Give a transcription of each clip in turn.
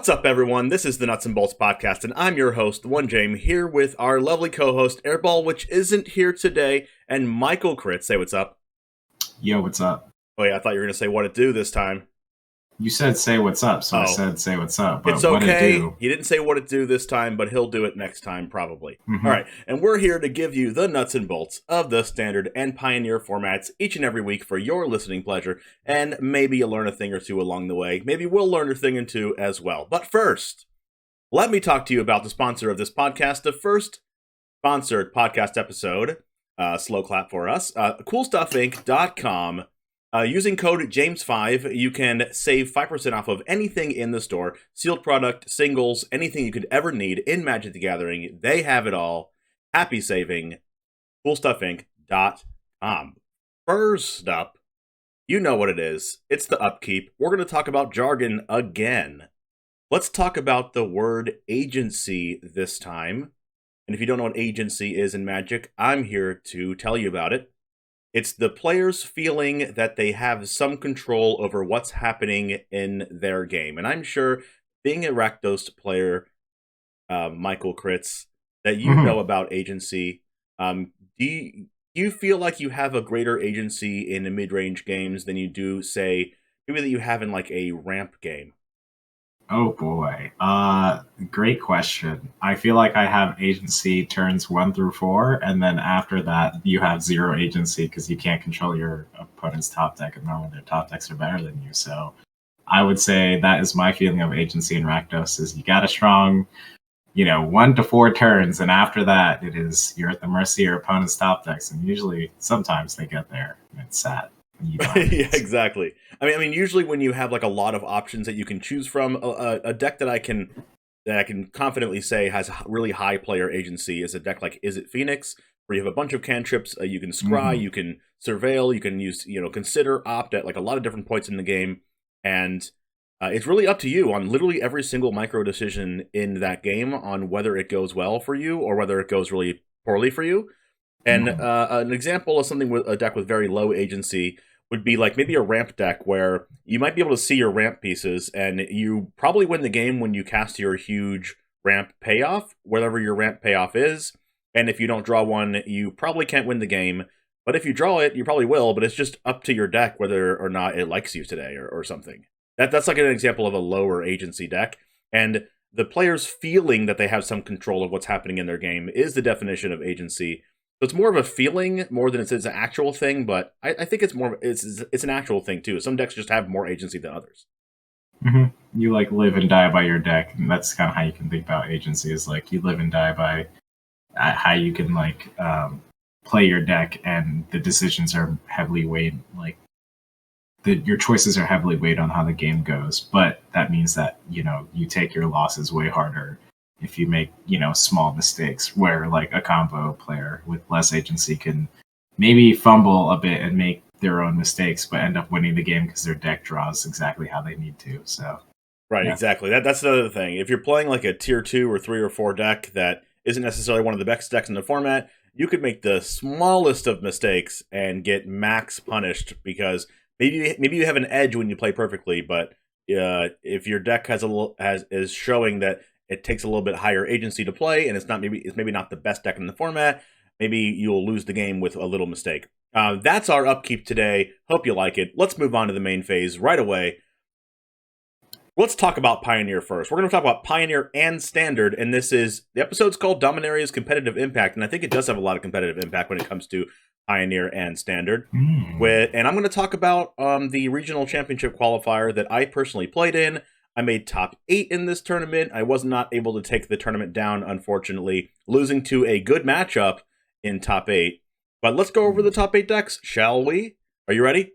What's up, everyone? This is the Nuts and Bolts Podcast, and I'm your host, One James, here with our lovely co-host, Airball, which isn't here today, and Michael Crit. Say what's up. Yo, what's up? Oh yeah, I thought you were going to say what it do this time. You said say what's up, so I said say what's up. But it's okay. What it do? He didn't say what it do this time, but he'll do it next time, probably. Mm-hmm. All right, and we're here to give you the nuts and bolts of the standard and pioneer formats each and every week for your listening pleasure, and maybe you'll learn a thing or two along the way. Maybe we'll learn a thing or two as well. But first, let me talk to you about the sponsor of this podcast, the first sponsored podcast episode. Slow clap for us. CoolStuffInc.com. Using code James5, you can save 5% off of anything in the store. Sealed product, singles, anything you could ever need in Magic the Gathering. They have it all. Happy saving. CoolStuffInc.com. First up, you know what it is. It's the upkeep. We're going to talk about jargon again. Let's talk about the word agency this time. And if you don't know what agency is in Magic, I'm here to tell you about it. It's the players feeling that they have some control over what's happening in their game. And I'm sure, being a Rakdos player, Michael Critz, that you know about agency, do you feel like you have a greater agency in the mid-range games than you do, say, maybe that you have in like a ramp game? Oh boy. Great question. I feel like I have agency turns 1 through 4, and then after that you have zero agency because you can't control your opponent's top deck, and normally their top decks are better than you. So I would say that is my feeling of agency in Rakdos, is you got a strong, 1 to 4 turns, and after that you're at the mercy of your opponent's top decks, and usually sometimes they get there, and it's sad. Yeah, exactly. I mean, usually when you have like a lot of options that you can choose from, a deck that I can confidently say has really high player agency is a deck like Is It Phoenix, where you have a bunch of cantrips. You can scry, you can surveil, you can use, consider, opt at like a lot of different points in the game, and it's really up to you on literally every single micro decision in that game on whether it goes well for you or whether it goes really poorly for you. And an example of something with a deck with very low agency would be like maybe a ramp deck where you might be able to see your ramp pieces, and you probably win the game when you cast your huge ramp payoff, whatever your ramp payoff is. And if you don't draw one, you probably can't win the game. But if you draw it, you probably will, but it's just up to your deck whether or not it likes you today or something. That's like an example of a lower agency deck. And the players feeling that they have some control of what's happening in their game is the definition of agency. So it's more of a feeling more than it's an actual thing, but I think it's more it's an actual thing too. Some decks just have more agency than others. You like live and die by your deck, and that's kind of how you can think about agency. Is like you live and die by how you can play your deck, and the decisions are heavily weighed. Like your choices are heavily weighed on how the game goes, but that means that you take your losses way harder if you make, small mistakes, where like a combo player with less agency can maybe fumble a bit and make their own mistakes, but end up winning the game because their deck draws exactly how they need to. So, right, yeah. Exactly. That's another thing. If you're playing like a tier 2 or 3 or 4 deck that isn't necessarily one of the best decks in the format, you could make the smallest of mistakes and get max punished because maybe you have an edge when you play perfectly, but if your deck is showing that it takes a little bit higher agency to play, and it's maybe not the best deck in the format, maybe you'll lose the game with a little mistake. That's our upkeep today. Hope you like it. Let's move on to the main phase right away. Let's talk about Pioneer first. We're going to talk about Pioneer and Standard, and the episode's called Dominaria's Competitive Impact, and I think it does have a lot of competitive impact when it comes to Pioneer and Standard. And I'm going to talk about the regional championship qualifier that I personally played in. I made top 8 in this tournament. I was not able to take the tournament down, unfortunately, losing to a good matchup in top 8. But let's go over the top 8 decks, shall we? Are you ready?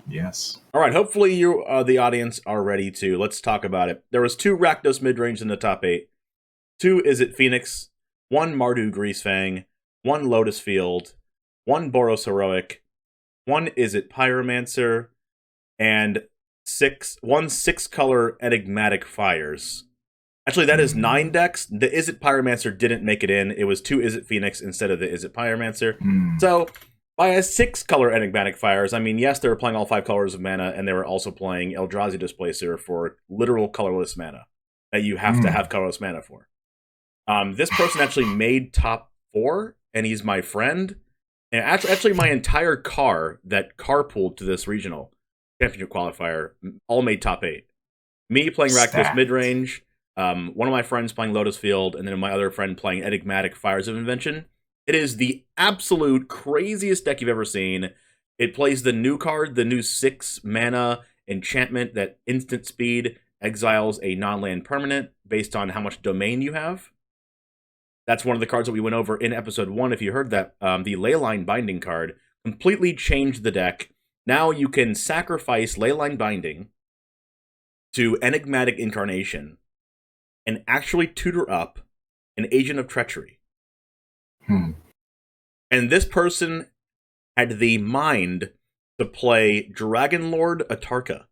Yes. All right, hopefully you, the audience, are ready too. Let's talk about it. There was 2 Rakdos midrange in the top 8. 2 Is It Phoenix, 1 Mardu Greasefang, 1 Lotus Field, 1 Boros Heroic, 1 Is It Pyromancer, and 1 6-color Enigmatic Fires. Actually, that is 9 decks. The Is It Pyromancer didn't make it in. It was 2 Is It Phoenix instead of the Is It Pyromancer. So By a 6-color Enigmatic Fires, I mean, yes, they were playing all 5 colors of mana, and they were also playing Eldrazi Displacer for literal colorless mana that you have to have colorless mana for. This person actually made top 4, and he's my friend. And actually, my entire car that carpooled to this regional championship qualifier all made top 8. Me playing Rakdos midrange, one of my friends playing Lotus Field, and then my other friend playing Enigmatic Fires of Invention. It is the absolute craziest deck you've ever seen. It plays the new card, the new 6 mana enchantment that instant speed exiles a non-land permanent based on how much domain you have. That's one of the cards that we went over in episode 1. If you heard that, the Leyline Binding card completely changed the deck. Now you can sacrifice Leyline Binding to Enigmatic Incarnation and actually tutor up an Agent of Treachery. And this person had the mind to play Dragonlord Atarka.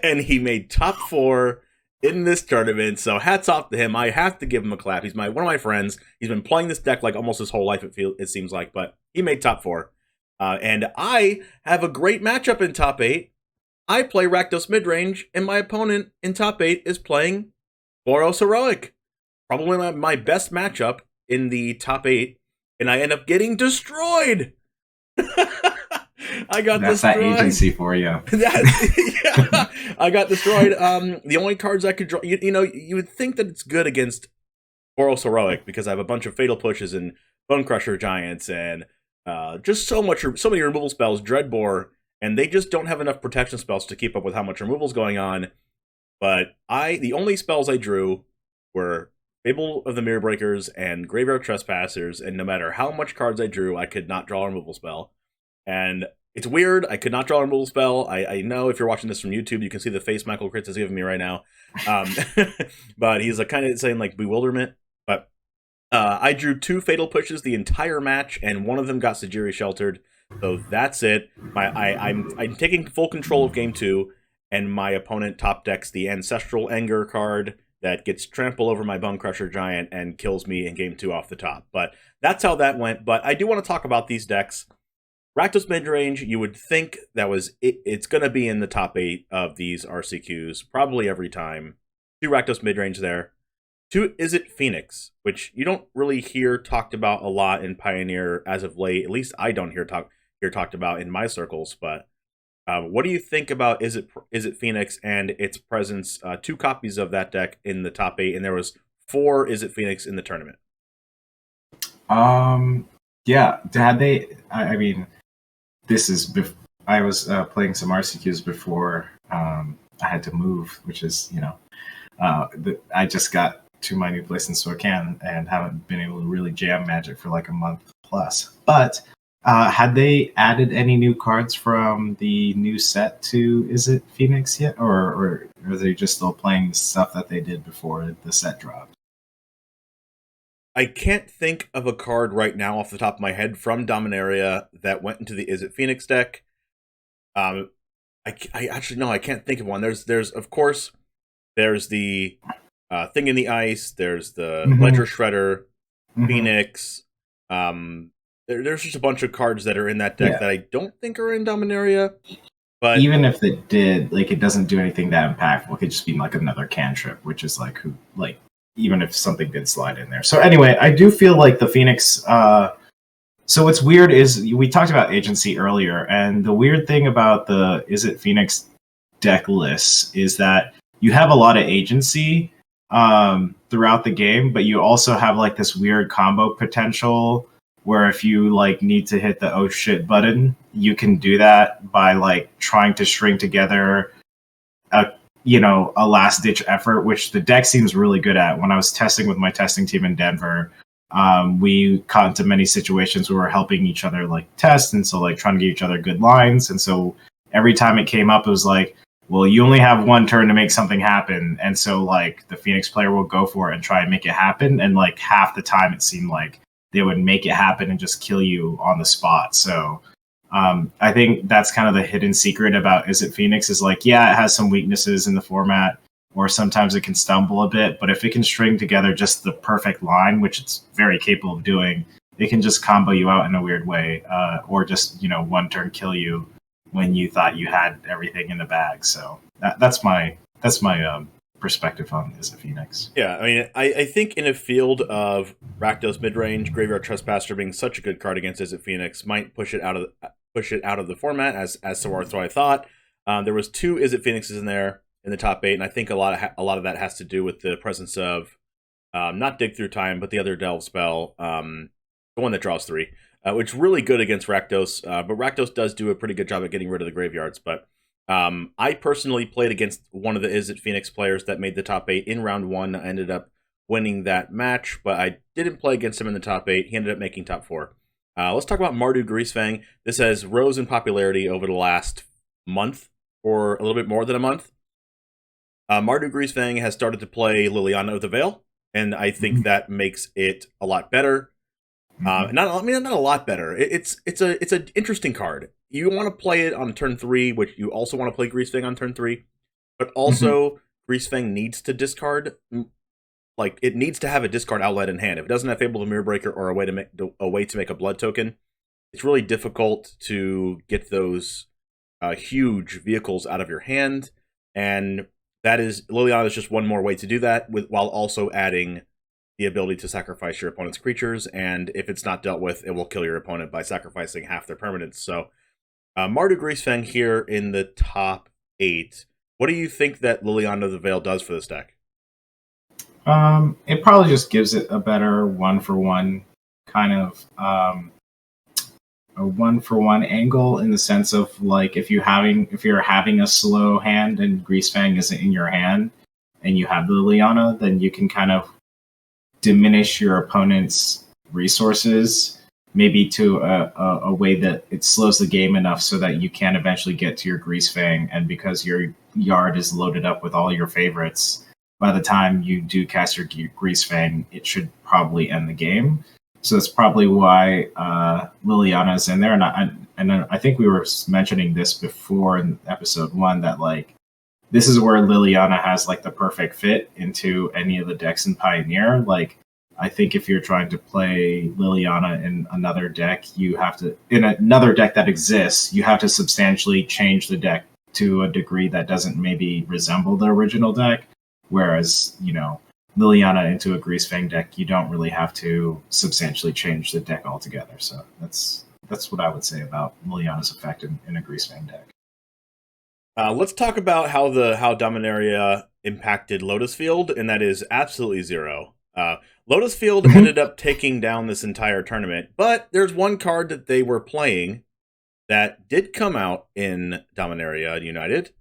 And he made top 4 in this tournament, so hats off to him. I have to give him a clap. He's one of my friends. He's been playing this deck like almost his whole life, it seems like, but he made top 4. And I have a great matchup in top 8. I play Rakdos midrange, and my opponent in top 8 is playing Boros Heroic. Probably my best matchup in the top 8, and I end up getting destroyed. I got That's destroyed. That agency for you. Yeah, I got destroyed. The only cards I could draw, you would think that it's good against Boros Heroic because I have a bunch of Fatal Pushes and Bone Crusher Giants and just so many removal spells, Dreadbore, and they just don't have enough protection spells to keep up with how much removal's going on. But the only spells I drew were Fable of the Mirror Breakers and Graveyard Trespassers, and no matter how much cards I drew, I could not draw a removal spell. And it's weird, I could not draw a removal spell. I know if you're watching this from YouTube, you can see the face Michael Kritz is giving me right now. But he's kind of saying like bewilderment. But I drew 2 Fatal Pushes the entire match, and one of them got Sajiri sheltered. So that's it. I'm taking full control of Game 2, and my opponent top decks the Ancestral Anger card that gets trample over my Bone Crusher Giant and kills me in Game 2 off the top. But that's how that went. But I do want to talk about these decks. Rakdos midrange, you would think that was it's going to be in the top 8 of these RCQs, probably every time. 2 Rakdos midrange there. 2 Izzet Phoenix, which you don't really hear talked about a lot in Pioneer as of late. At least I don't hear talked about in my circles. But what do you think about Izzet Phoenix and its presence? 2 copies of that deck in the top 8, and there was 4 Izzet Phoenix in the tournament. Yeah, had they? I mean, this is. I was playing some RCQs before I had to move, which is I just got to my new place in Spokane and haven't been able to really jam Magic for like a month plus. But had they added any new cards from the new set to Izzet Phoenix yet, or are they just still playing the stuff that they did before the set dropped? I can't think of a card right now off the top of my head from Dominaria that went into the Izzet Phoenix deck. I actually no, I can't think of one. There's of course there's the Thing in the Ice. There's the Ledger Shredder, Phoenix. There's just a bunch of cards that are in that deck that I don't think are in Dominaria. But even if it did, like, it doesn't do anything that impactful. It could just be like another cantrip, which is even if something did slide in there. So anyway, I do feel like the Phoenix. So what's weird is we talked about agency earlier, and the weird thing about the Izzet Phoenix deck lists is that you have a lot of agency throughout the game, but you also have like this weird combo potential where if you like need to hit the oh shit button, you can do that by like trying to string together a last ditch effort, which the deck seems really good at. When I was testing with my testing team in Denver, we got into many situations where we're helping each other like test, and so like trying to give each other good lines. And so every time it came up, it was like, well, you only have one turn to make something happen. And so like the Phoenix player will go for it and try and make it happen. And like half the time it seemed like they would make it happen and just kill you on the spot. So I think that's kind of the hidden secret about Izzet Phoenix is like, yeah, it has some weaknesses in the format, or sometimes it can stumble a bit, but if it can string together just the perfect line, which it's very capable of doing, it can just combo you out in a weird way, or just one turn kill you when you thought you had everything in the bag. So that's my perspective on Is It Phoenix. Yeah, I mean, I think in a field of Rakdos midrange, Graveyard Trespasser being such a good card against Is It Phoenix might push it out of the format, as so I thought. There was 2 Is It Phoenixes in there in the top 8, and I think a lot of that has to do with the presence of not Dig Through Time, but the other Delve spell, the one that draws 3, which is really good against Rakdos. But Rakdos does do a pretty good job at getting rid of the graveyards. But I personally played against one of the Is It Phoenix players that made the top 8 in round 1. I ended up winning that match, but I didn't play against him in the top 8. He ended up making top 4. Let's talk about Mardu Greasefang. This has rose in popularity over the last month, or a little bit more than a month. Mardu Greasefang has started to play Liliana of the Veil, and I think that makes it a lot better. Not a lot better. It's an interesting card. You want to play it on turn 3, which you also want to play Greasefang on turn 3, but also Greasefang needs to discard. Like, it needs to have a discard outlet in hand. If it doesn't have Fable the Mirror Breaker or a way to make a blood token, it's really difficult to get those huge vehicles out of your hand. And Liliana is just one more way to do that, while also adding the ability to sacrifice your opponent's creatures. And if it's not dealt with, it will kill your opponent by sacrificing half their permanents. So Mardu Greasefang here in the top 8. What do you think that Liliana of the Veil does for this deck? It probably just gives it a better 1-for-1 kind of a 1-for-1 angle, in the sense of, like, if you're having a slow hand and Greasefang isn't in your hand and you have Liliana, then you can kind of diminish your opponent's resources, maybe to a way that it slows the game enough so that you can eventually get to your Greasefang, and because your yard is loaded up with all your favorites, by the time you do cast your Greasefang, it should probably end the game. So that's probably why Liliana is in there. And I think we were mentioning this before in episode 1, that, like, this is where Liliana has, like, the perfect fit into any of the decks in Pioneer. Like, I think if you're trying to play Liliana in another deck, in another deck that exists, you have to substantially change the deck to a degree that doesn't maybe resemble the original deck. Whereas, Liliana into a Greasefang deck, you don't really have to substantially change the deck altogether. So that's what I would say about Liliana's effect in a Greasefang deck. Let's talk about how Dominaria impacted Lotus Field, and that is absolutely 0. Lotus Field ended up taking down this entire tournament, but there's one card that they were playing that did come out in Dominaria United.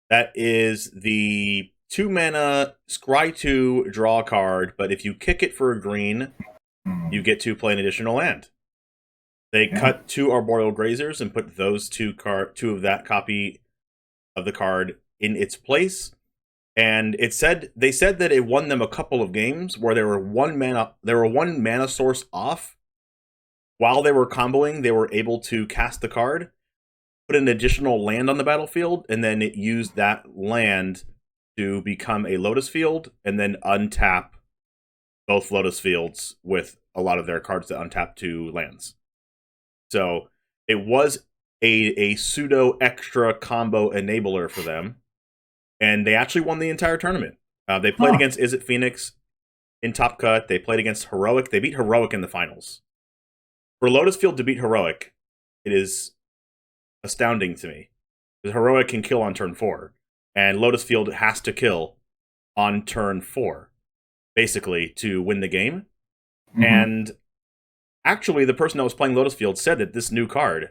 That is the 2-mana Scry 2 draw card, but if you kick it for a green, you get to play an additional land. They cut 2 Arboreal Grazers and put those 2 of that copy of the card in its place. And they said that it won them a couple of games where they were one mana source off. While they were comboing, they were able to cast the card, put an additional land on the battlefield, and then it used that land to become a Lotus Field, and then untap both Lotus Fields with a lot of their cards that untap 2 lands. So it was a pseudo extra combo enabler for them, and they actually won the entire tournament. They played against Is It Phoenix in Top Cut. They played against Heroic. They beat Heroic in the finals. For Lotus Field to beat Heroic, it is astounding to me, because Heroic can kill on turn 4. And Lotus Field has to kill on turn 4, basically, to win the game. And actually, the person that was playing Lotus Field said that this new card, I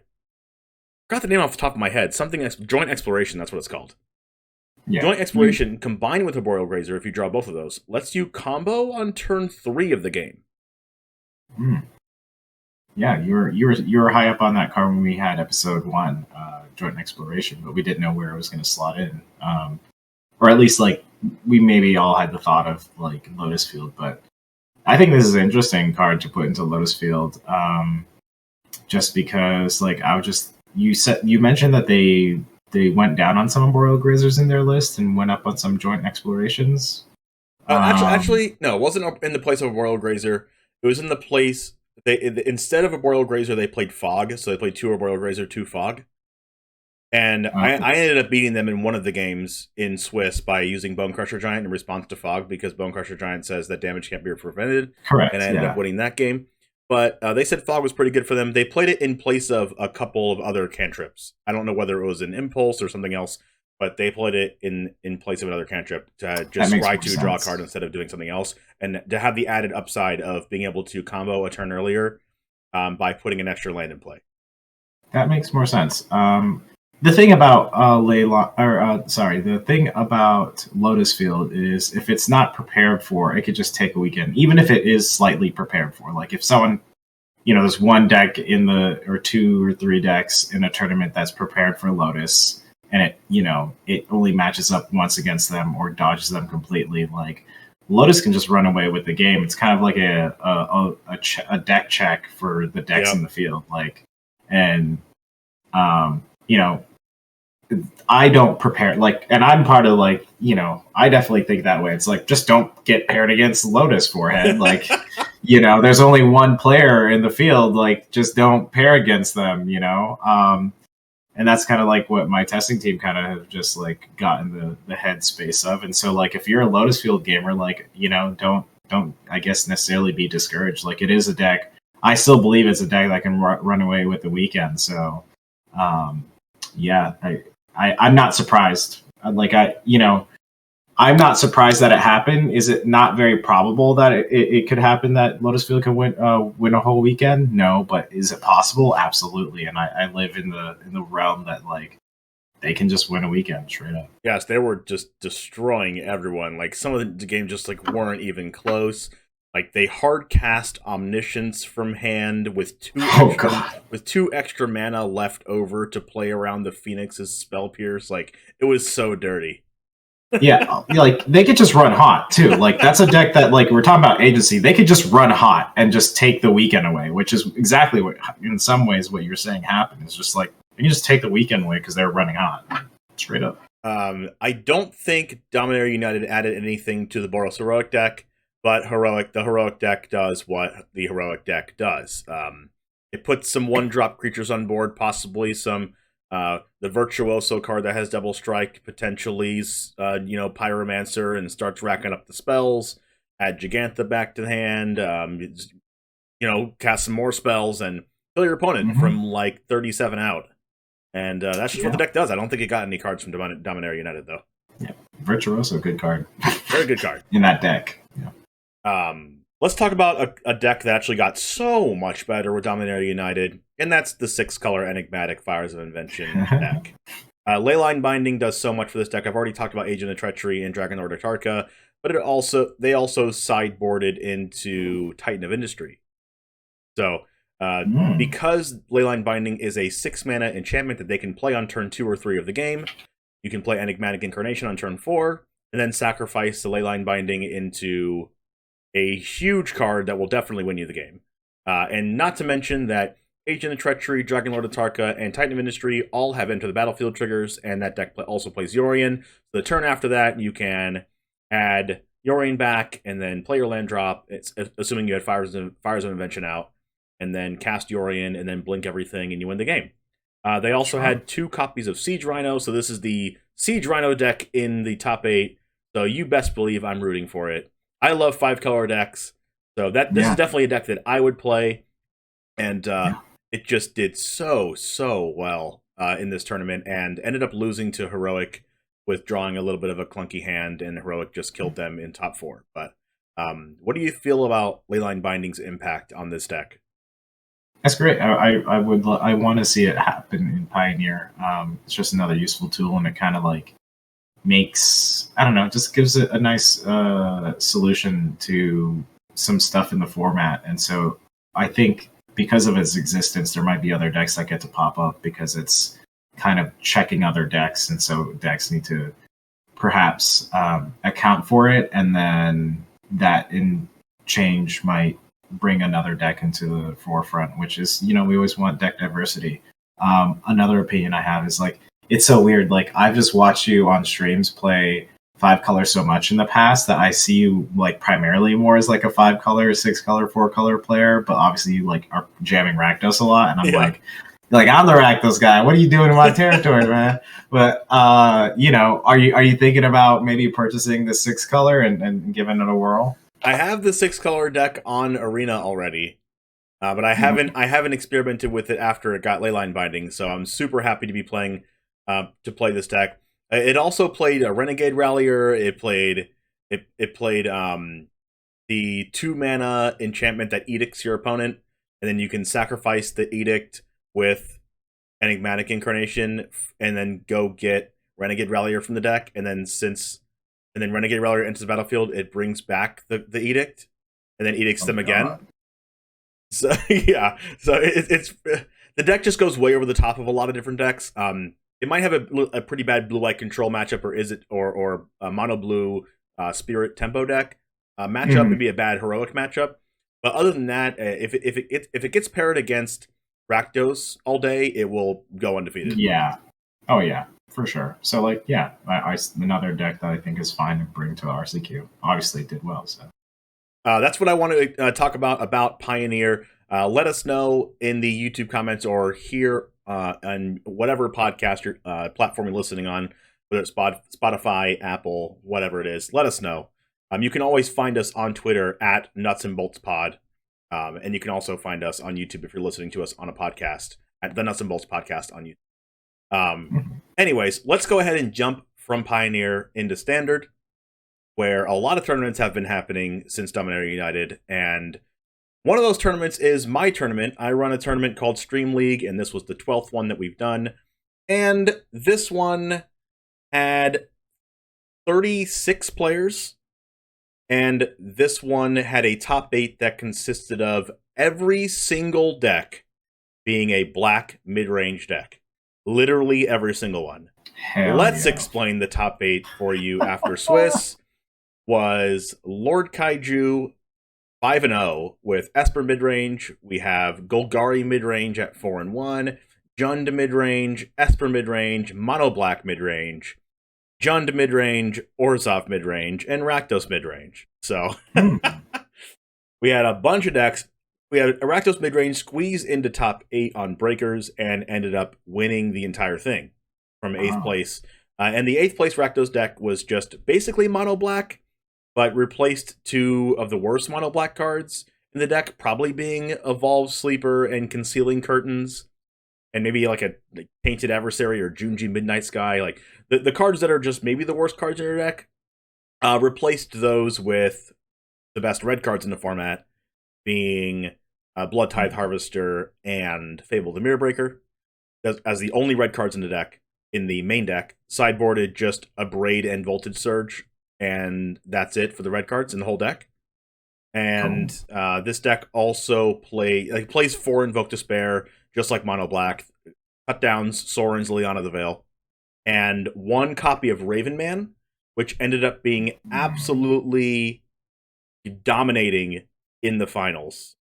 forgot the name off the top of my head, Joint Exploration, that's what it's called. Yeah. Joint Exploration, combined with Arboreal Grazer, if you draw both of those, lets you combo on turn 3 of the game. Yeah, you were high up on that card when we had episode 1, Joint Exploration, but we didn't know where it was going to slot in, or at least, like, we maybe all had the thought of, like, Lotus Field. But I think this is an interesting card to put into Lotus Field, just because, like, you mentioned that they went down on some Arboreal Grazers in their list and went up on some Joint Explorations. Actually, no, it wasn't up in the place of Arboreal Grazer. It was in the place instead of Arboreal Grazer, they played Fog, so they played 2 Arboreal Grazer, 2 Fog. And I ended up beating them in one of the games in Swiss by using Bone Crusher Giant in response to Fog, because Bone Crusher Giant says that damage can't be prevented. Correct. And I ended up winning that game. But they said Fog was pretty good for them. They played it in place of a couple of other cantrips. I don't know whether it was an Impulse or something else, but they played it in place of another cantrip to just scry 2, draw a card instead of doing something else, and to have the added upside of being able to combo a turn earlier by putting an extra land in play. That makes more sense. The thing about the thing about Lotus Field is if it's not prepared for, it could just take a weekend. Even if it is slightly prepared for, like if someone, there's one deck or 2 or 3 decks in a tournament that's prepared for Lotus, and it only matches up once against them or dodges them completely. Like Lotus can just run away with the game. It's kind of like a deck check for the decks in the field. I don't prepare, and I'm part of, I definitely think that way. It's like, just don't get paired against Lotus Forehead. There's only one player in the field, just don't pair against them, and that's kind of like what my testing team kind of have just gotten the headspace of. And so if you're a Lotus Field gamer, don't I guess necessarily be discouraged. It is a deck. I still believe it's a deck that can run away with the weekend. So, yeah, I'm not surprised. I'm not surprised that it happened. Is it not very probable that it could happen that Lotus Field can win a whole weekend? No, but is it possible? Absolutely. And I live in the realm that they can just win a weekend straight up. Yes, they were just destroying everyone. Some of the games just weren't even close. They hard cast Omniscience from hand with 2 extra mana left over to play around the Phoenix's Spell Pierce. It was so dirty. Yeah, they could just run hot too. That's a deck that we're talking about agency. They could just run hot and just take the weekend away, which is exactly what, in some ways, what you're saying happened. It's just they can just take the weekend away because they're running hot, straight up. I don't think Dominaria United added anything to the Boros Heroic deck. But the Heroic deck does what the Heroic deck does. It puts some 1-drop creatures on board, possibly some the Virtuoso card that has double strike, potentially Pyromancer, and starts racking up the spells. Add Gigantha back to the hand. Cast some more spells and kill your opponent from 37 out. And that's just what the deck does. I don't think it got any cards from Dominaria United though. Yeah, Virtuoso, good card. Very good card in that deck. Yeah. Let's talk about a deck that actually got so much better with Dominaria United, and that's the 6-color Enigmatic Fires of Invention deck. Leyline Binding does so much for this deck. I've already talked about Agent of Treachery and Dragon Lord Atarka, but they also sideboarded into Titan of Industry. So, because Leyline Binding is a 6-mana enchantment that they can play on turn 2 or 3 of the game, you can play Enigmatic Incarnation on turn 4, and then sacrifice the Leyline Binding into a huge card that will definitely win you the game. And not to mention that Agent of Treachery, Dragon Lord Atarka, and Titan of Industry all have Enter the Battlefield triggers, and that deck also plays Yorion. So the turn after that, you can add Yorion back, and then play your land drop, assuming you had Fires of Invention out, and then cast Yorion, and then blink everything, and you win the game. They also had 2 copies of Siege Rhino, so this is the Siege Rhino deck in the top 8, so you best believe I'm rooting for it. I love 5-color decks, so this is definitely a deck that I would play, and it just did so well in this tournament, and ended up losing to Heroic with drawing a little bit of a clunky hand, and Heroic just killed them in top 4. But what do you feel about Leyline Binding's impact on this deck? That's great. I want to see it happen in Pioneer. It's just another useful tool, and it kind of makes, I don't know, just gives it a nice solution to some stuff in the format. And so I think because of its existence, there might be other decks that get to pop up because it's kind of checking other decks. And so decks need to perhaps account for it. And then that in change might bring another deck into the forefront, which is, we always want deck diversity. Another opinion I have is it's so weird. I've just watched you on streams play five color so much in the past that I see you like primarily more as like a 5-color, 6-color, 4-color player, but obviously you like are jamming Rakdos a lot, and I'm like I'm the Rakdos guy. What are you doing in my territory, man? But are you thinking about maybe purchasing the 6-color and giving it a whirl? I have the 6-color deck on Arena already, but I haven't experimented with it after it got Leyline binding. So I'm super happy to be playing to play this deck. It also played a Renegade Rallier. It played the 2-mana enchantment that edicts your opponent, and then you can sacrifice the edict with Enigmatic Incarnation, and then go get Renegade Rallier from the deck, and then Renegade Rallier enters the battlefield, it brings back the edict, and then edicts them again. So yeah, so it's the deck just goes way over the top of a lot of different decks. It might have a pretty bad blue-white control matchup, or a mono blue spirit tempo deck matchup. Would be a bad heroic matchup. But other than that, if it gets paired against Rakdos all day, it will go undefeated. Yeah. Oh yeah, for sure. So like, yeah, another deck that I think is fine to bring to RCQ. Obviously, it did well. So that's what I want to talk about Pioneer. Let us know in the YouTube comments or here on whatever podcast platform you're listening on, whether it's Spotify, Apple, whatever it is. Let us know. You can always find us on Twitter at Nuts and Bolts Pod. And you can also find us on YouTube if you're listening to us on a podcast at the Nuts and Bolts Podcast on YouTube. Anyways, let's go ahead and jump from Pioneer into Standard, where a lot of tournaments have been happening since Dominaria United. And one of those tournaments is my tournament. I run a tournament called Stream League, and this was the 12th one that we've done. And this one had 36 players. And this one had a top 8 that consisted of every single deck being a black mid-range deck. Literally every single one. Let's explain the top 8 for you after Swiss was Lord Kaiju 5-0 with Esper midrange. We have Golgari midrange at 4-1, Jund midrange, Esper midrange, Mono Black midrange, Jund midrange, Orzhov midrange, and Rakdos midrange. So we had a bunch of decks. We had Rakdos midrange squeeze into top 8 on Breakers and ended up winning the entire thing from 8th place. And the 8th place Rakdos deck was just basically mono black, but replaced 2 of the worst mono black cards in the deck, probably being Evolved Sleeper and Concealing Curtains, and maybe like a Tainted Adversary or Junji Midnight Sky. Like the cards that are just maybe the worst cards in your deck, replaced those with the best red cards in the format, being Blood Tithe Harvester and Fable the Mirror Breaker, as the only red cards in the deck. In the main deck, sideboarded just a Braid and Voltage Surge, and that's it for the red cards in the whole deck. And this deck also plays 4 Invoke Despair, just like Mono Black, Cut Downs, Sorens, Liana the Veil, and 1 copy of Raven Man, which ended up being absolutely dominating in the finals.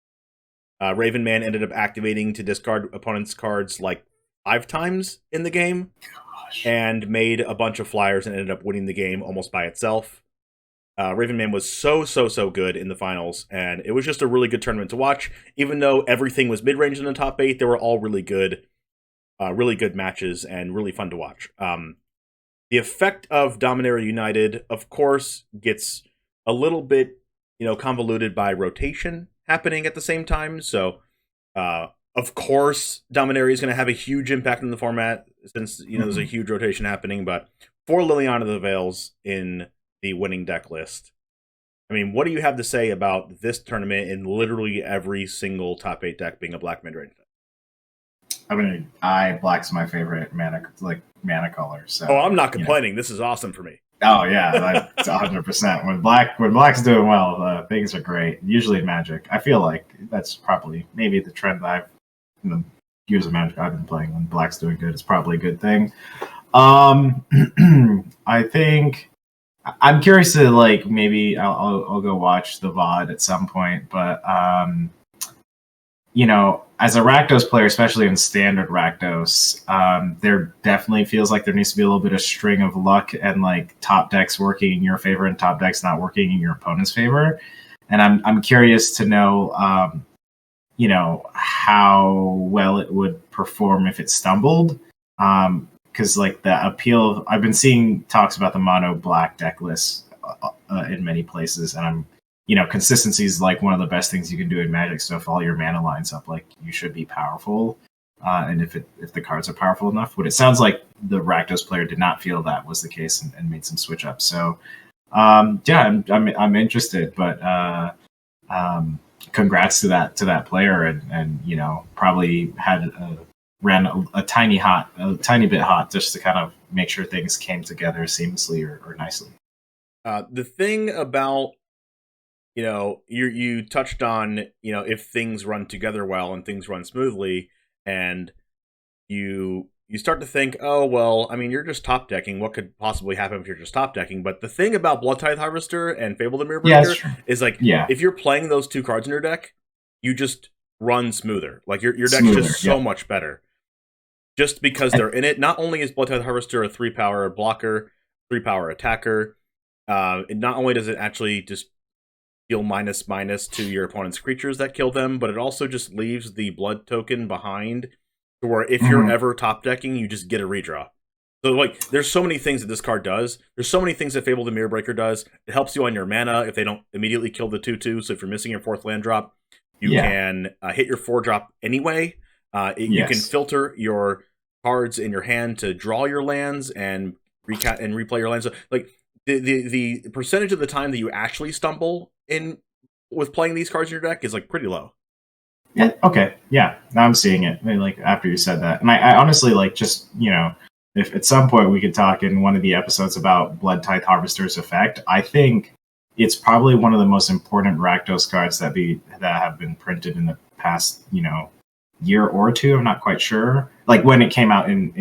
Raven Man ended up activating to discard opponents' cards like 5 times in the game. Gosh. And made a bunch of flyers and ended up winning the game almost by itself. Raven Man was so good in the finals, and it was just a really good tournament to watch. Even though everything was mid-range in the top 8, they were all really good matches and really fun to watch. The effect of Dominaria United, of course, gets a little bit, convoluted by rotation happening at the same time. So, of course, Dominaria is going to have a huge impact on the format since, there's a huge rotation happening. But for Liliana the Veils in the winning deck list, I mean, what do you have to say about this tournament and literally every single top 8 deck being a black mid-range deck? I mean, black's my favorite mana color. So I'm not complaining. This is awesome for me. Oh yeah, that's 100%. When black's doing well, things are great. Usually Magic. I feel like that's probably maybe the trend that years of Magic I've been playing. When black's doing good, it's probably a good thing. I think I'm curious to maybe I'll go watch the VOD at some point, but as a Rakdos player, especially in standard Rakdos, there definitely feels like there needs to be a little bit of string of luck and like top decks working in your favor and top decks not working in your opponent's favor. And I'm curious to know, how well it would perform if it stumbled. Because like the appeal, I've been seeing talks about the mono black deck list in many places, and consistency is like one of the best things you can do in Magic. So if all your mana lines up, like you should be powerful. And if the cards are powerful enough, what it sounds like the Rakdos player did not feel that was the case and made some switch ups. So yeah, I'm interested, but congrats to that player, and probably ran a tiny bit hot just to kind of make sure things came together seamlessly or nicely. The thing about you touched on if things run together well and things run smoothly, and you start to think, oh well, I mean, you're just top decking. What could possibly happen if you're just top decking? But the thing about Blood Tithe Harvester and Fable the Mirror Breaker is like, if you're playing those two cards in your deck, you just run smoother. Like your deck's just so much better, just because they're in it. Not only is Blood Tithe Harvester a 3-power blocker, 3-power attacker, not only does it actually just deal -/- to your opponent's creatures that kill them, but it also just leaves the blood token behind, to where if you're ever top decking, you just get a redraw. So like, there's so many things that this card does. There's so many things that Fable the Mirror Breaker does. It helps you on your mana if they don't immediately kill the 2/2. So if you're missing your 4th land drop, you can hit your 4-drop anyway. You can filter your cards in your hand to draw your lands and replay your lands. So, like the percentage of the time that you actually stumble in with playing these cards in your deck is like pretty low. Yeah. Okay. Yeah. Now I'm seeing it. I mean, like after you said that, and I honestly like just if at some point we could talk in one of the episodes about Blood Tithe Harvester's effect, I think it's probably one of the most important Rakdos cards that have been printed in the past year or two. I'm not quite sure. Like when it came out in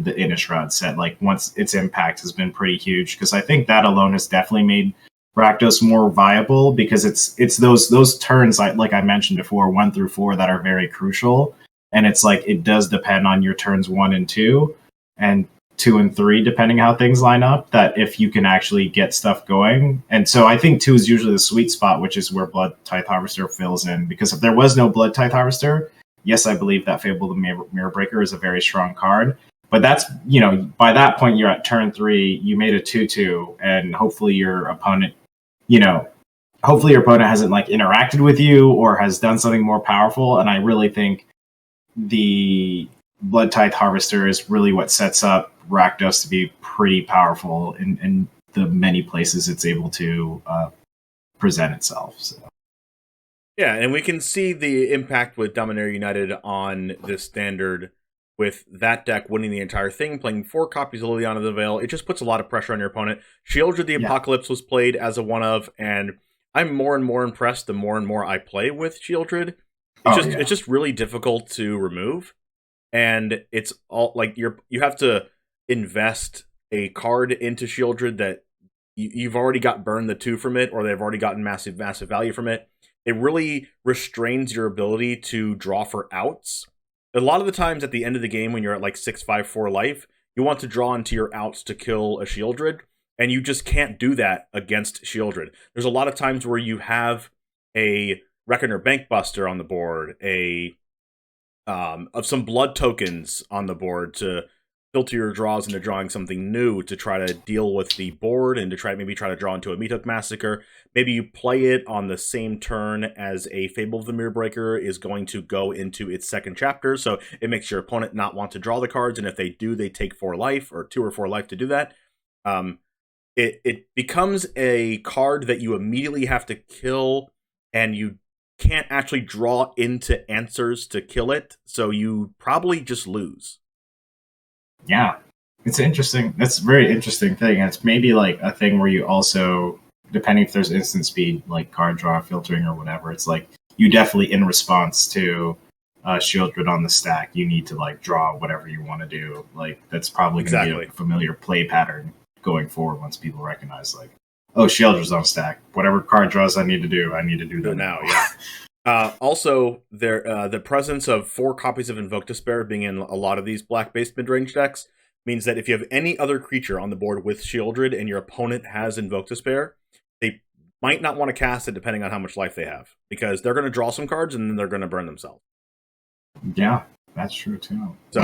the Innistrad set, like once its impact has been pretty huge, because I think that alone has definitely made Rakdos more viable, because it's those turns like I mentioned before, 1 through 4, that are very crucial. And it's like it does depend on your turns 1 and 2, and 2 and 3, depending how things line up, that if you can actually get stuff going. And so I think 2 is usually the sweet spot, which is where Blood Tithe Harvester fills in. Because if there was no Blood Tithe Harvester, yes, I believe that Fable the Mirror Breaker is a very strong card. But that's, by that point, you're at turn 3, you made a 2/2, and hopefully your opponent hasn't like interacted with you or has done something more powerful. And I really think the Blood Tithe Harvester is really what sets up Rakdos to be pretty powerful in the many places it's able to present itself. So. Yeah, and we can see the impact with Dominaria United on this standard, with that deck winning the entire thing, playing 4 copies of Liliana the Veil. It just puts a lot of pressure on your opponent. Shieldred the Apocalypse was played as a one-of, and I'm more and more impressed the more and more I play with Shieldred. It's just really difficult to remove, and it's all like you have to invest a card into Shieldred that you've already got burned the 2 from it, or they've already gotten massive value from it. It really restrains your ability to draw for outs. A lot of the times at the end of the game, when you're at like 6/5/4 life, you want to draw into your outs to kill a Shieldred, and you just can't do that against Shieldred. There's a lot of times where you have a Reckoner Bankbuster on the board, of some blood tokens on the board to filter your draws into drawing something new to try to deal with the board and to maybe try to draw into a Meathook Massacre. Maybe you play it on the same turn as a Fable of the Mirror Breaker is going to go into its second chapter, so it makes your opponent not want to draw the cards, and if they do, they take 4 life, or 2 or 4 life to do that. It becomes a card that you immediately have to kill, and you can't actually draw into answers to kill it, so you probably just lose. Yeah, it's interesting. That's a very interesting thing. And it's maybe like a thing where you also, depending if there's instant speed, like card draw, filtering, or whatever, it's like you definitely, in response to Shieldred on the stack, you need to like draw whatever you want to do. Like that's probably going to be a familiar play pattern going forward once people recognize like, oh, Shieldred's on stack. Whatever card draws I need to do that now. Yeah. Also, the presence of 4 copies of Invoke Despair being in a lot of these black-based mid-range decks means that if you have any other creature on the board with Shieldred and your opponent has Invoke Despair, they might not want to cast it depending on how much life they have, because they're going to draw some cards and then they're going to burn themselves. Yeah, that's true too. So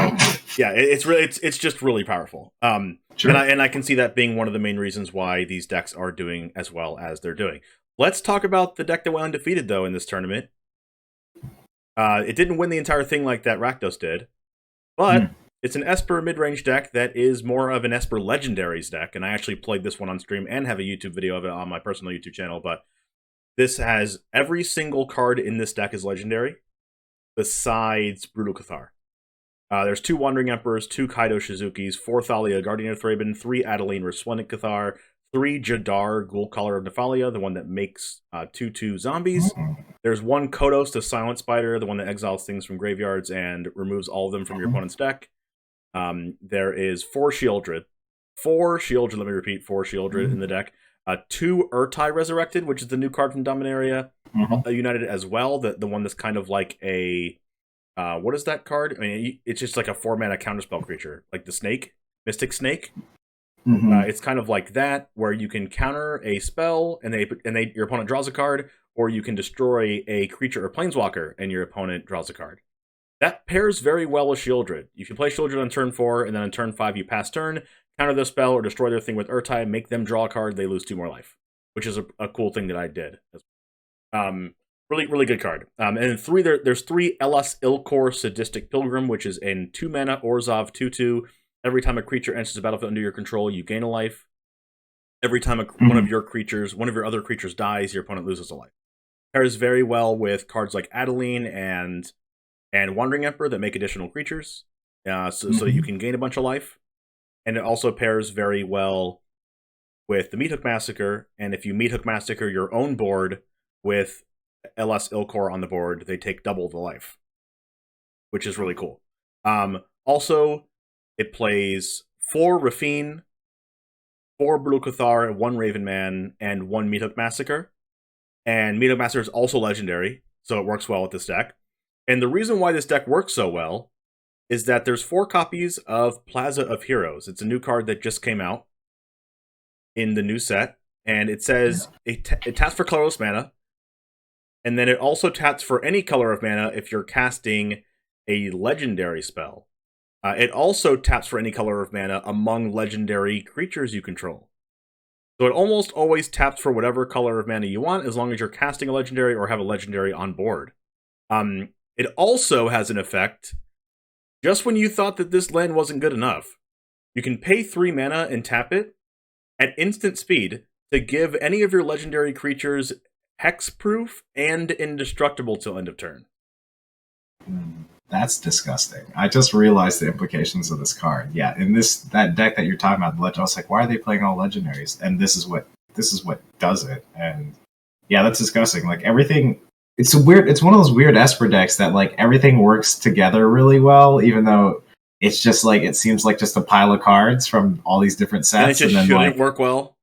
yeah, it's just really powerful. Sure. And I can see that being one of the main reasons why these decks are doing as well as they're doing. Let's talk about the deck that went undefeated, though, in this tournament. It didn't win the entire thing like that Rakdos did, but it's an Esper mid-range deck that is more of an Esper Legendaries deck, and I actually played this one on stream and have a YouTube video of it on my personal YouTube channel, but this has every single card in this deck is Legendary, besides Brutal Cathar. There's 2 Wandering Emperors, 2 Kaido Shizukis, 4 Thalia, Guardian of Thraben, 3 Adeline, Resplendent Cathar, 3 Jadar, Ghoul Collar of Nephalia, the one that makes 2/2 zombies. There's 1 Kodos, the Silent Spider, the one that exiles things from graveyards and removes all of them from your opponent's deck. There is 4 Shieldred. 4 Shieldred, let me repeat, 4 Shieldred in the deck. 2 Urtai Resurrected, which is the new card from Dominaria. United as well, the one that's kind of like a... what is that card? I mean, it's just like a 4-mana counterspell creature, like the Snake, Mystic Snake. It's kind of like that, where you can counter a spell, and your opponent draws a card, or you can destroy a creature or planeswalker, and your opponent draws a card. That pairs very well with Shieldred. If you play Shieldred on turn 4, and then on turn 5 you pass turn, counter the spell, or destroy their thing with Urtai, make them draw a card, they lose 2 more life, which is a cool thing that I did. Really, really good card. And then 3, there's 3 Elas Ilkor Sadistic Pilgrim, which is in 2 mana, Orzhov 2/2. Every time a creature enters the battlefield under your control, you gain a life. Every time one of your other creatures dies, your opponent loses a life. Pairs very well with cards like Adeline and Wandering Emperor that make additional creatures, so that you can gain a bunch of life. And it also pairs very well with the Meathook Massacre, and if you Meathook Massacre your own board with Elas Ilkor on the board, they take double the life, which is really cool. Also, it plays 4 Rafine, 4 Brutal Cathar, 1 Raven Man, and 1 Meathook Massacre. And Meathook Massacre is also legendary, so it works well with this deck. And the reason why this deck works so well is that there's 4 copies of Plaza of Heroes. It's a new card that just came out in the new set, and it says it taps for colorless mana, and then it also taps for any color of mana if you're casting a legendary spell. It also taps for any color of mana among legendary creatures you control. So it almost always taps for whatever color of mana you want, as long as you're casting a legendary or have a legendary on board. It also has an effect, just when you thought that this land wasn't good enough, you can pay 3 mana and tap it at instant speed to give any of your legendary creatures hexproof and indestructible till end of turn. That's disgusting. I just realized the implications of this card. Yeah, in that deck that you're talking about, the legend, I was like, why are they playing all legendaries? And this is what does it. And yeah, that's disgusting. Like everything, it's one of those weird Esper decks that like everything works together really well, even though it's just like it seems like just a pile of cards from all these different sets. And it just shouldn't work well.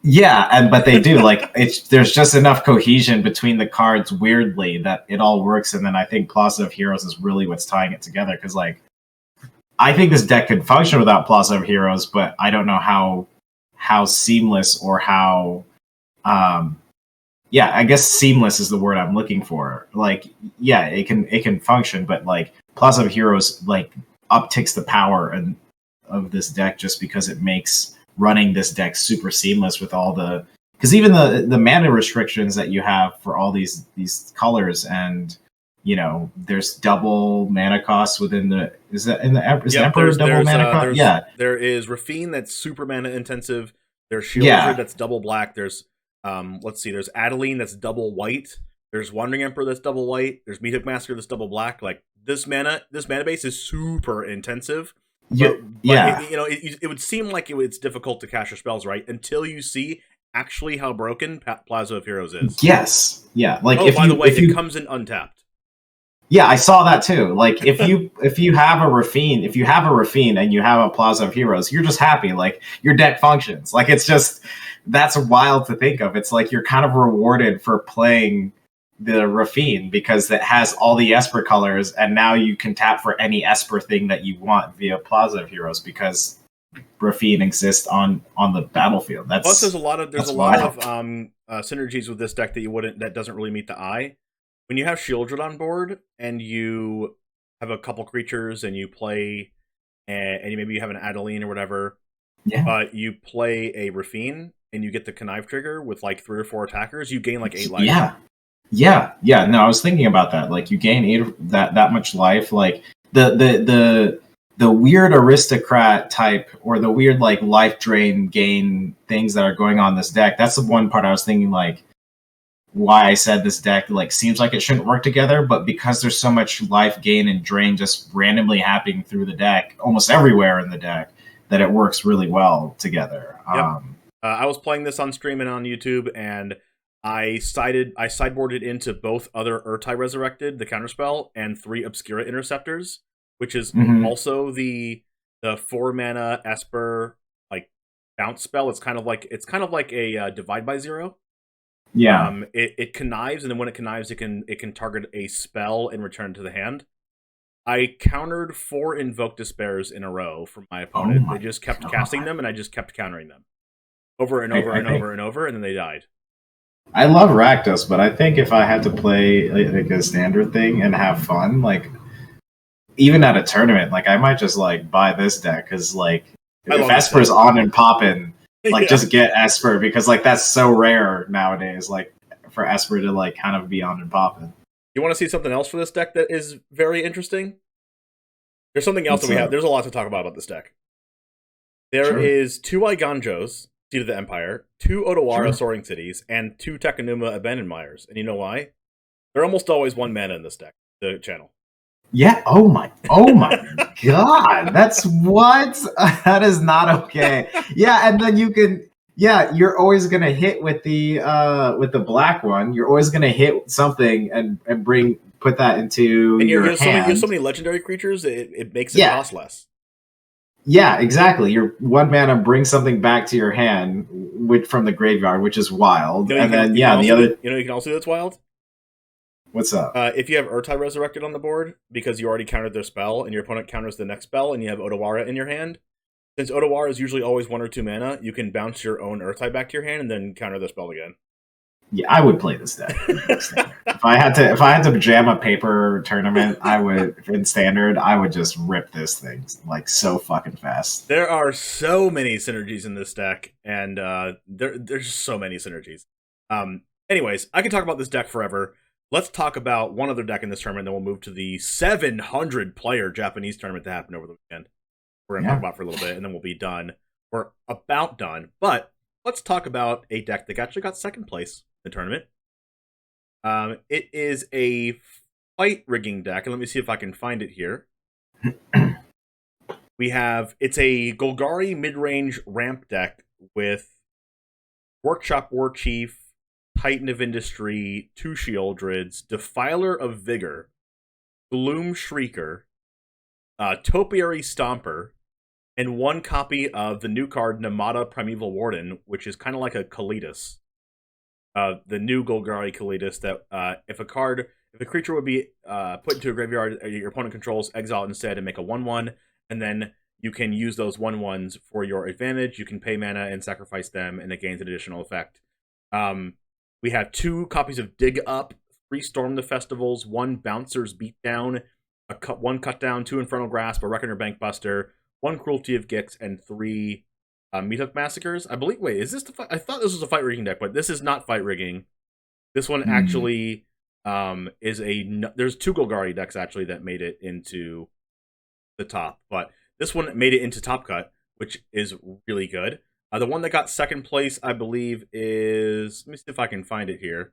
Yeah, but they do. Like there's just enough cohesion between the cards, weirdly, that it all works. And then I think Plaza of Heroes is really what's tying it together. Because like, I think this deck could function without Plaza of Heroes, but I don't know how seamless or how, I guess seamless is the word I'm looking for. Like, yeah, it can function, but like Plaza of Heroes like upticks the power of this deck just because it makes running this deck super seamless with all the, because even the mana restrictions that you have for all these colors, and you know there's double mana costs within the Emperor double mana cost? Yeah, there is Rafine that's super mana intensive. There's Shieldred that's double black. There's there's Adeline that's double white. There's Wandering Emperor that's double white. There's Meathook Massacre that's double black. Like this mana base is super intensive. But it would seem like it's difficult to cast your spells right until you see actually how broken Plaza of Heroes is. Yes, yeah. Like, by the way, it comes in untapped. Yeah, I saw that too. Like, if you have a Rafine and you have a Plaza of Heroes, you're just happy. Like, your deck functions. Like, it's just, that's wild to think of. It's like you're kind of rewarded for playing the Rafine because it has all the Esper colors, and now you can tap for any Esper thing that you want via Plaza of Heroes because Rafine exists on the battlefield. Plus, there's a lot of synergies with this deck that doesn't really meet the eye. When you have Shieldred on board and you have a couple creatures and you play, and maybe you have an Adeline or whatever, but you play a Rafine and you get the Connive trigger with like 3 or 4 attackers, you gain like 8 life. Yeah. No, I was thinking about that. Like you gain 8 that much life. Like the weird aristocrat type or the weird like life drain gain things that are going on in this deck. That's the one part I was thinking like why I said this deck like seems like it shouldn't work together, but because there's so much life gain and drain just randomly happening through the deck, almost everywhere in the deck, that it works really well together. Yep. I was playing this on stream and on YouTube, and I sideboarded into both other Urtai Resurrected, the counterspell, and 3 Obscura Interceptors, which is also the 4 mana Esper like bounce spell. It's kind of like a Divide by 0. Yeah. It connives, and then when it connives, it can target a spell and return to the hand. I countered 4 Invoke Despairs in a row from my opponent. They just kept casting them, and I just kept countering them over and over and over and over, and then they died. I love Rakdos, but I think if I had to play like a standard thing and have fun, like even at a tournament, like I might just like buy this deck because like if Esper's on and popping, like just get Esper because like that's so rare nowadays. Like for Esper to like kind of be on and popping. You want to see something else for this deck that is very interesting? There's something else that we have. There's a lot to talk about this deck. There is 2 Iganjos, Seed of the Empire, 2 Otawara Soaring Cities, and 2 Takenuma Abandoned Mires. And you know why? They're almost always 1 mana in this deck, the channel. Yeah. Oh my God. That's what? That is not okay. Yeah, and then you can. Yeah, you're always gonna hit with the black one. You're always gonna hit something and put that into your hand. You have so many legendary creatures. It makes it cost less. Yeah, exactly. Your 1 mana brings something back to your hand from the graveyard, which is wild. You can also do that's wild. What's up? If you have Urtai Resurrected on the board because you already countered their spell and your opponent counters the next spell, and you have Otawara in your hand. Since Otawara is usually always 1 or 2 mana, you can bounce your own Urtai back to your hand and then counter the spell again. Yeah, I would play this deck. If I had to jam a paper tournament, I would in standard. I would just rip this thing like so fucking fast. There are so many synergies in this deck, and there's so many synergies. Anyways, I can talk about this deck forever. Let's talk about one other deck in this tournament, then we'll move to the 700-player Japanese tournament that happened over the weekend. We're going to talk about for a little bit, and then we'll be done. We're about done. But let's talk about a deck that actually got 2nd place in the tournament. It is a fight rigging deck, and let me see if I can find it here. It's a Golgari mid-range ramp deck with Workshop War Chief, Titan of Industry, 2 Shieldreds, Defiler of Vigor, Gloom Shrieker, Topiary Stomper, and 1 copy of the new card Namada Primeval Warden, which is kind of like a Kalitas. The new Golgari Kalitas that if a creature would be put into a graveyard your opponent controls, exile it instead and make a 1/1, and then you can use those 1/1s for your advantage. You can pay mana and sacrifice them, and it gains an additional effect. We have 2 copies of Dig Up, 3 Storm the Festivals, 1 Bouncer's Beatdown, 1 Cut Down, 2 Infernal Grasp, a Reckoner Bankbuster, 1 Cruelty of Gix, and 3 Meathook Massacres. I believe. Wait, is this the fight? I thought this was a fight rigging deck, but this is not fight rigging. This one actually is there's 2 Golgari decks actually that made it into the top, but this one made it into Top Cut, which is really good. The one that got 2nd place, I believe, is... Let me see if I can find it here.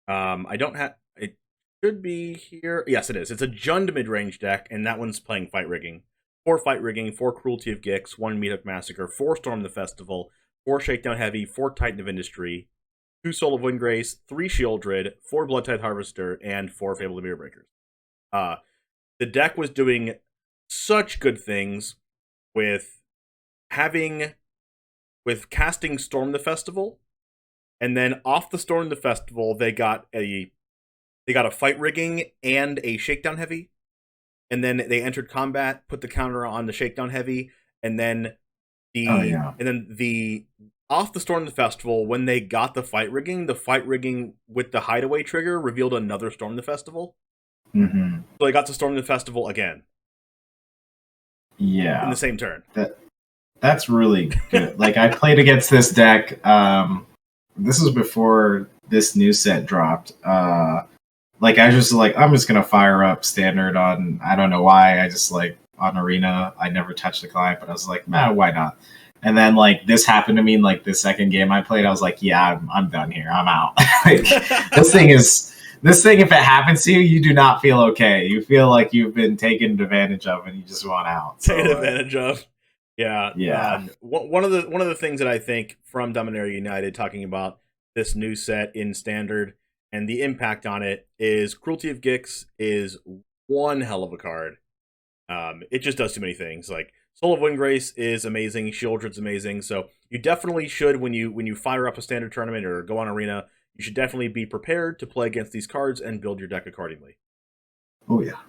I don't have... It should be here. Yes, it is. It's a Jund mid-range deck, and that one's playing fight rigging. 4 fight rigging, 4 Cruelty of Gix, 1 Meathook Massacre, 4 Storm the Festival, 4 Shakedown Heavy, 4 Titan of Industry, 2 Soul of Windgrace, 3 Shieldred, 4 Bloodtithe Harvester, and 4 Fable of Mirror Breakers. The deck was doing such good things with casting Storm the Festival, and then off the Storm the Festival, they got a They got a fight rigging and a shakedown heavy, and then they entered combat, put the counter on the shakedown heavy, and then Oh yeah. the off the Storm the Festival, when they got the fight rigging with the hideaway trigger revealed another Storm the Festival. Mm-hmm. So they got to Storm the Festival again. Yeah. In the same turn. That's really good. Like, I played against this deck. This was before this new set dropped. Like, I just like, I'm just gonna fire up standard on, I don't know why. I just like on Arena. I never touched the client, but I was like, nah, why not? And then like this happened to me in like the second game I played. I was like, yeah, I'm done here. I'm out. Like, this thing, if it happens to you, you do not feel okay. You feel like you've been taken advantage of, and you just want out. Taken advantage of. Yeah. Yeah. One of the things that I think from Dominaria United talking about this new set in Standard and the impact on it is Cruelty of Gix is one hell of a card. It just does too many things. Like Soul of Windgrace is amazing, Shieldred's amazing. So you definitely should, when you fire up a Standard tournament or go on Arena, you should definitely be prepared to play against these cards and build your deck accordingly. Oh yeah.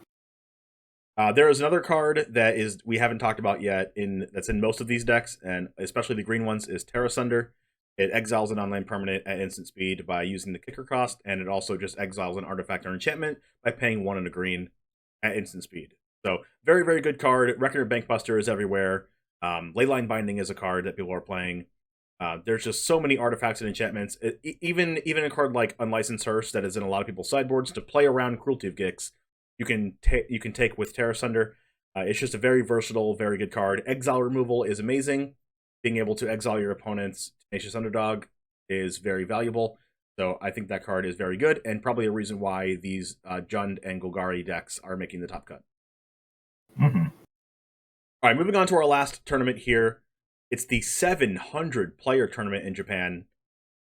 There is another card that we haven't talked about yet that's in most of these decks, and especially the green ones, is Terra Sunder. It exiles an online permanent at instant speed by using the kicker cost, and it also just exiles an artifact or enchantment by paying 1 and a green at instant speed. So very, very good card. Reckoner Bankbuster is everywhere. Leyline Binding is a card that people are playing. There's just so many artifacts and enchantments. Even a card like Unlicensed Hearse that is in a lot of people's sideboards to play around Cruelty of Gix, you can take with Terra Sunder. It's just a very versatile, very good card. Exile removal is amazing. Being able to exile your opponent's Tenacious Underdog is very valuable. So I think that card is very good, and probably a reason why these Jund and Golgari decks are making the top cut. Mm-hmm. All right, moving on to our last tournament here. It's the 700 player tournament in Japan.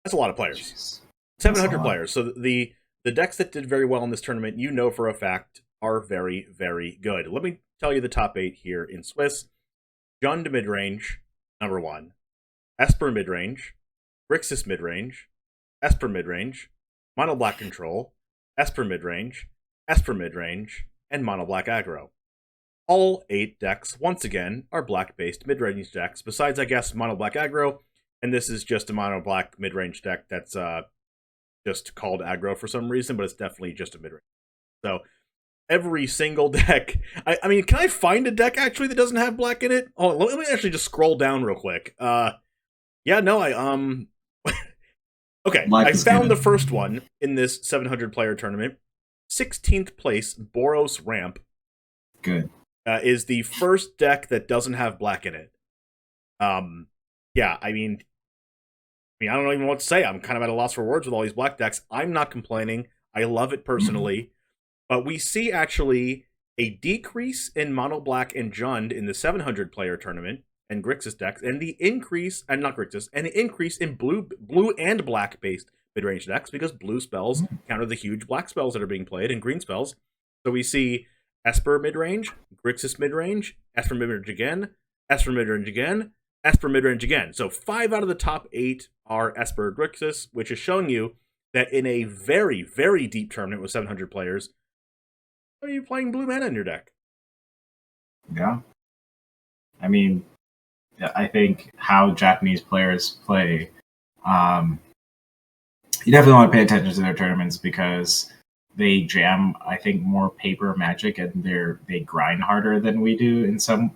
That's a lot of players. Jeez. 700 players. So the decks that did very well in this tournament, you know for a fact, are very, very good. Let me tell you the top 8 here in Swiss. Jund midrange, number 1. Esper midrange. Grixis midrange. Esper midrange. Mono black control. Esper midrange. Esper midrange. And mono black aggro. All 8 decks, once again, are black-based midrange decks, besides, I guess, mono black aggro. And this is just a mono black midrange deck that's just called aggro for some reason, but it's definitely just a midrange. So every single deck. I mean, can I find a deck actually that doesn't have black in it? Oh, let me actually just scroll down real quick. Yeah, no, okay, I found the first one in this 700 player tournament. 16th place, Boros Ramp. Good. Is the first deck that doesn't have black in it. Yeah, I mean, I don't even know what to say. I'm kind of at a loss for words with all these black decks. I'm not complaining. I love it personally. But we see actually a decrease in mono black and Jund in the 700 player tournament and Grixis decks, and the increase, and not Grixis, and the increase in blue and black based midrange decks, because blue spells counter the huge black spells that are being played and green spells. So we see Esper midrange, Grixis midrange, Esper midrange again, Esper midrange again, Esper midrange again. So 5 out of the top 8 are Esper Grixis, which is showing you that in a very, very deep tournament with 700 players, are you playing blue mana in your deck? Yeah. I mean, I think how Japanese players play, you definitely want to pay attention to their tournaments because they jam, I think, more paper Magic, and they grind harder than we do in some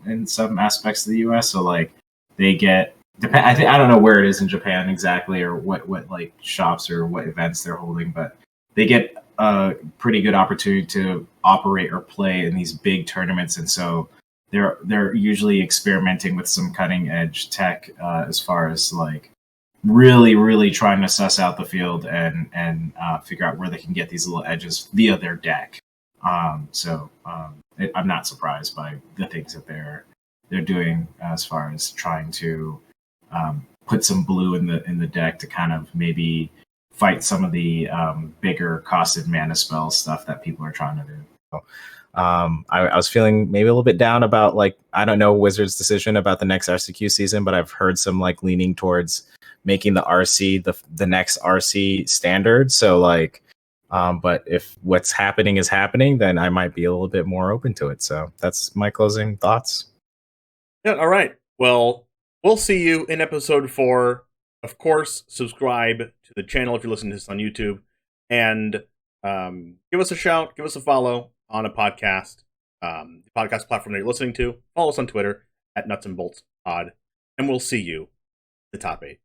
aspects of the US. So like they get I don't know where it is in Japan exactly, or what like shops or what events they're holding, but they get a pretty good opportunity to operate or play in these big tournaments, and so they're usually experimenting with some cutting edge tech as far as like really trying to suss out the field and figure out where they can get these little edges via their deck. I'm not surprised by the things that they're doing as far as trying to put some blue in the deck to kind of maybe fight some of the bigger costed mana spell stuff that people are trying to do. So, I was feeling maybe a little bit down about, like, I don't know Wizards' decision about the next RCQ season, but I've heard some like leaning towards making the RC the next RC standard. So like, But if what's happening is happening, then I might be a little bit more open to it. So that's my closing thoughts. Yeah, all right. Well, we'll see you in episode 4. Of course, subscribe to the channel if you're listening to this on YouTube. And give us a shout, give us a follow on a podcast. The podcast platform that you're listening to. Follow us on Twitter at Nuts and Bolts Pod. And we'll see you at the top 8.